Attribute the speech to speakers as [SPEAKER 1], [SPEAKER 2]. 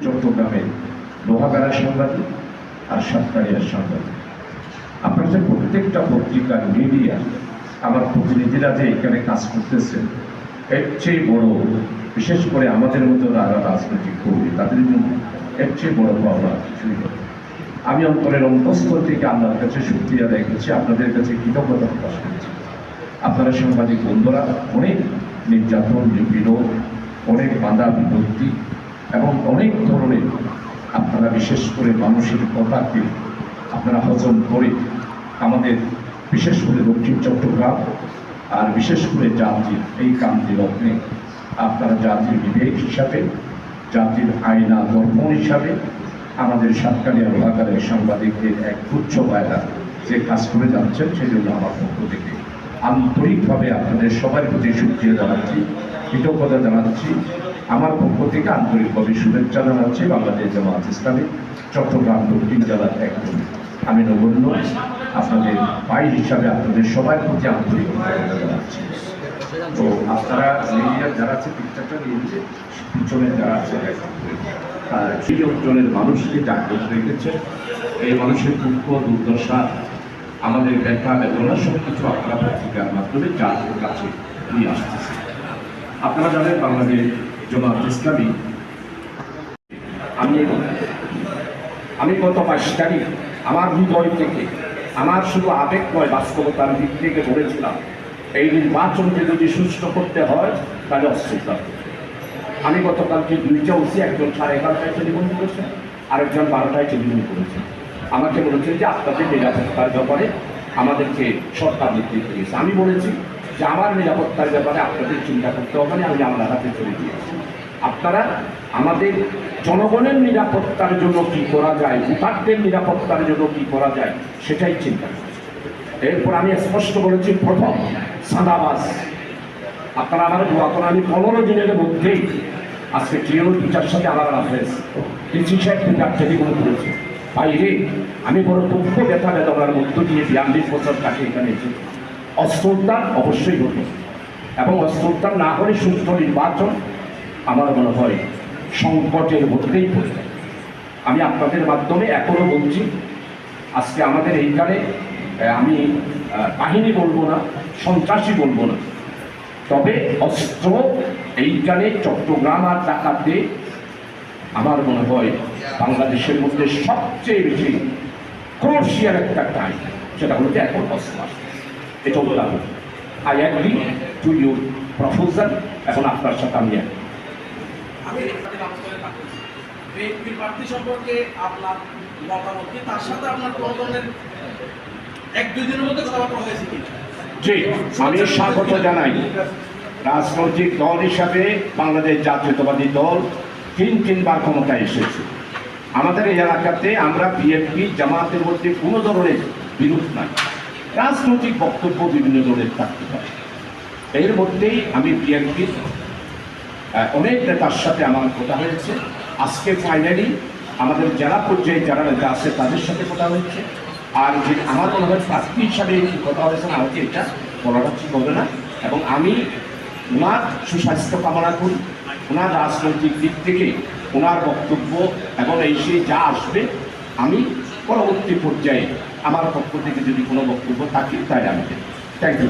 [SPEAKER 1] চট্টগ্রামে লোহাগাড়া সাংবাদিক আর সাতকারিয়ার সাংবাদিক। আপনাদের প্রত্যেকটা পত্রিকার মিডিয়া আমার প্রতিনিধিরা যে এখানে কাজ করতেছেন এর চেয়ে বড়, বিশেষ করে আমাদের মতো যারা রাজনৈতিক কর্মী তাদের জন্য এর চেয়ে বড় পাওয়া কিছুই নয়। আমি অন্তরের অন্তঃস্থল থেকে আল্লাহর কাছে শুকরিয়া আদায় করছি, আপনাদের কাছে কৃতজ্ঞতা প্রকাশ করছি। আপনারা সাংবাদিক বন্ধুরা অনেক নির্যাতন, নিপীড়ন, অনেক বাধা বিপত্তি এবং অনেক ধরনের আপনারা বিশেষ করে মানুষের কথাকে আপনারা হজম করে আমাদের বিশেষ করে দক্ষিণ চট্টগ্রাম আর বিশেষ করে জাতির এই কান্তি লগ্নে আপনারা জাতির বিবেক হিসাবে, জাতির আয়না দর্পণ হিসাবে আমাদের সাতকারিয়া লোহাগাড়ার সাংবাদিকদের এক উচ্চ পায়রা যে কাজ করে যাচ্ছেন সেই জন্য আমার পক্ষ থেকে আন্তরিকভাবে আপনাদের সবার প্রতি শুকরিয়া জানাচ্ছি, কৃতজ্ঞতা জানাচ্ছি। আমার পক্ষ থেকে আন্তরিকভাবে শুভেচ্ছা জানাচ্ছি বাংলাদেশ জামাত ইসলামী চট্টগ্রাম দক্ষিণ জেলার একজন আমি নগণ্য আপনাদের ভাই হিসাবে আপনাদের সবার প্রতি আন্তরিক কৃতজ্ঞতা জানাচ্ছি। তো আপনারা মিডিয়ার যারা আছে পিকচারটা নিয়েছে, পিছনে যারা আছে আর সেই অঞ্চলের মানুষকে জাগ্রত রেখেছে, এই মানুষের দুঃখ দুর্দশা আমাদের ব্যথা বেদনা সব কিছু আপনারা পত্রিকার মাধ্যমে জাতির কাছে নিয়ে আসতেছে। আপনারা জানেন বাংলাদেশ জামাত ইসলামী আমি গত 22 তারিখ আমার হৃদয় থেকে আমার শুধু আবেগ নয় বাস্তবতার দিক থেকে বলেছিলাম এই নির্বাচনকে যদি সুষ্ঠু করতে হয় তাহলে অস্ত্রতা। আমি গতকালকে 2টা ওসি, একজন 11:30টায় টেলিফোন করেছেন, আরেকজন 12টায় টেলিফোন করেছেন। আমাকে বলেছেন যে আপনাদের নিরাপত্তার ব্যাপারে আমাদেরকে সরকার নির্দেশ দিয়েছে। আমি বলেছি যে আমার নিরাপত্তার ব্যাপারে আপনাদের চিন্তা করতে হবে না, আমি আমার হাতে চলে দিয়েছি। আপনারা আমাদের জনগণের নিরাপত্তার জন্য কি করা যায়, ভোটারদের নিরাপত্তার জন্য কি করা যায় সেটাই চিন্তা করছি। এরপর আমি স্পষ্ট বলেছি, প্রথম সাদাবাজ আপনারা আমার দোয়া করেন। আমি 15 দিনের মধ্যেই আজকে ক্লিয়র টিচার সাথে আমার আফেস ডিসি সাহেব টিচার টেলিফোন করেছি, বাইরে আমি বড় দুঃখ ব্যথা বেদনার মধ্য দিয়ে 42 বছর তাকে এখানে এসেছি। অস্ত্রোদ্ধার অবশ্যই হতো এবং অস্ত্রোদ্ধার না হলে সুষ্ঠু নির্বাচন আমার মনে হয় সংকটের মধ্যেই পড়ে যায়। আমি আপনাদের মাধ্যমে এখনো বলছি, আজকে আমাদের এইখানে আমি বাহিনী বলবো না, সন্ত্রাসী বলবো না, তবে অস্ত্র এইখানে চট্টগ্রাম আর ঢাকাতে আমার মনে হয় বাংলাদেশের মধ্যে সবচেয়ে বেশি ক্রুশিয়াল একটা টাইম, সেটা হলো যে এখন অস্ত্র আসছে। এটা বললাম I agree to your proposal. এখন আপনার সাথে আমি
[SPEAKER 2] সম্পর্কে আপনার মতামত কি, তার সাথে আপনার প্রয়োজনের 1-2 দিনের মধ্যে কথাবার্তা হয়েছে কি?
[SPEAKER 1] জি, আমি স্বাগত জানাই। রাজনৈতিক দল হিসাবে বাংলাদেশ জাতীয়তাবাদী দল 3বার ক্ষমতায় এসেছে। আমাদের এই এলাকাতে আমরা বিএনপি জামাতের মধ্যে কোনো ধরনের বিরোধ নাই। রাজনৈতিক বক্তব্য বিভিন্ন দলের থাকতে পারে, এর মধ্যেই আমি বিএনপির অনেক নেতার সাথে আমার কথা হয়েছে। আজকে ফাইনালি আমাদের জেলা পর্যায়ে যারা নেতা আছে তাদের সাথে কথা হয়েছে। আর যে আমার মনে হয় প্রার্থী হিসাবে কথা হয়েছে না, আমাকে এটা বলাটা ঠিক হবে না। এবং আমি ওনার সুস্বাস্থ্য কামনা করি, ওনার রাজনৈতিক দিক থেকে ওনার বক্তব্য এবং এই সেই যা আসবে আমি পরবর্তী পর্যায়ে আমার পক্ষ থেকে যদি কোনো বক্তব্য থাকে তাই আমি থ্যাংক ইউ।